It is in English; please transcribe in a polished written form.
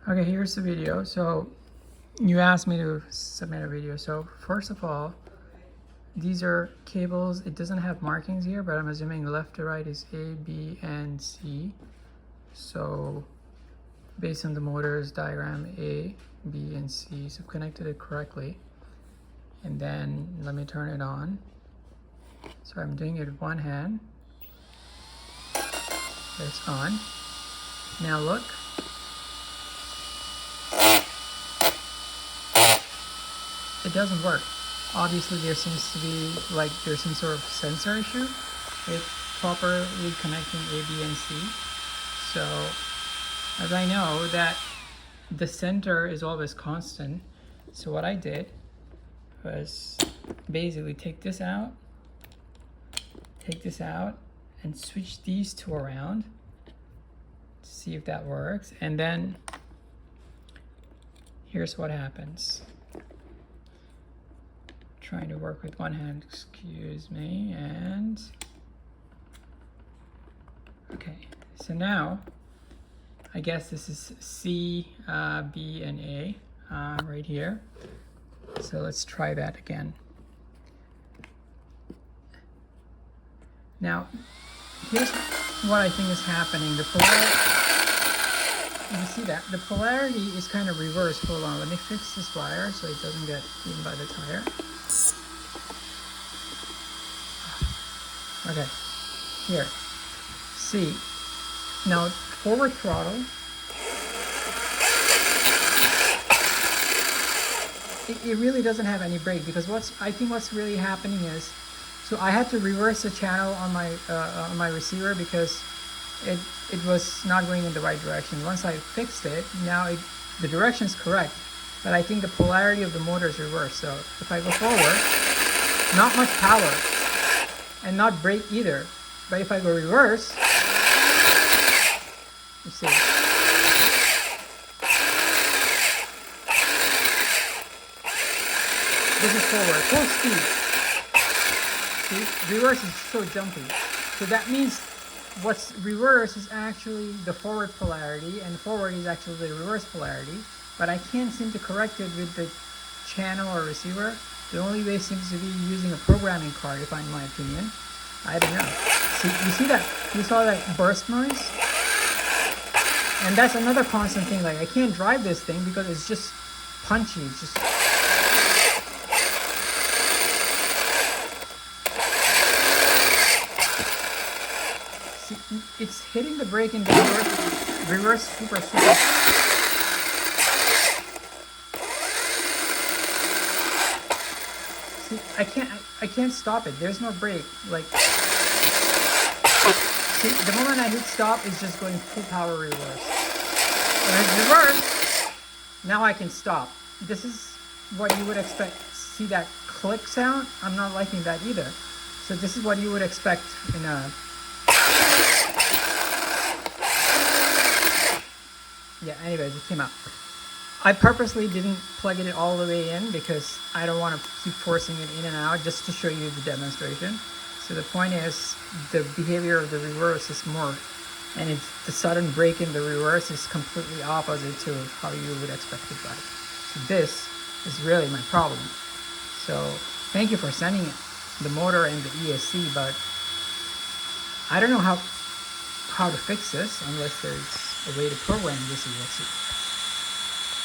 Okay, here's the video. So you asked me to submit a video. So first of all, these are cables. It doesn't have markings here, but I'm assuming left to right is A, B, and C. So based on the motor's diagram, A, B, and C, so I've connected it correctly. And then let me turn it on. So I'm doing it with one hand. It's on. Now look. It doesn't work. Obviously there seems to be like there's some sort of sensor issue with properly connecting A, B, and C. So as I know that the center is always constant, so what I did was basically take this out, and switch these two around to see if that works. And then here's what happens. Trying to work with one hand, excuse me, and okay, so now I guess this is C, B, and A right here. So let's try that again. Now here's what I think is happening. The polarity, you see that the polarity is kind of reversed. Hold on, let me fix this wire so it doesn't get eaten by the tire. Okay, here, see, now forward throttle, it really doesn't have any brake, because I think what's really happening is, so I had to reverse the channel on my receiver because it was not going in the right direction. Once I fixed it, now the direction is correct, but I think the polarity of the motor is reversed. So if I go forward, not much power, and not brake either. But if I go reverse, you see. This is forward, full speed. See, reverse is so jumpy. So that means what's reverse is actually the forward polarity, and forward is actually the reverse polarity. But I can't seem to correct it with the channel or receiver. The only way seems to be using a programming card, if in my opinion. I don't know. See, you see that? You saw that burst noise? And that's another constant thing. Like, I can't drive this thing because it's just punchy. It's just... See, it's hitting the brake in the reverse super. See, I can't stop it. There's no brake. Like, see, the moment I hit stop, it's just going full power reverse. When it's reverse, now I can stop. This is what you would expect. See that click sound? I'm not liking that either. So this is what you would expect in a... Yeah, anyways, it came out. I purposely didn't plug it all the way in because I don't want to keep forcing it in and out, just to show you the demonstration. So the point is, the behavior of the reverse is more, and the sudden break in the reverse is completely opposite to how you would expect to drive. So this is really my problem. So thank you for sending the motor and the ESC, but I don't know how to fix this unless there's a way to program this ESC.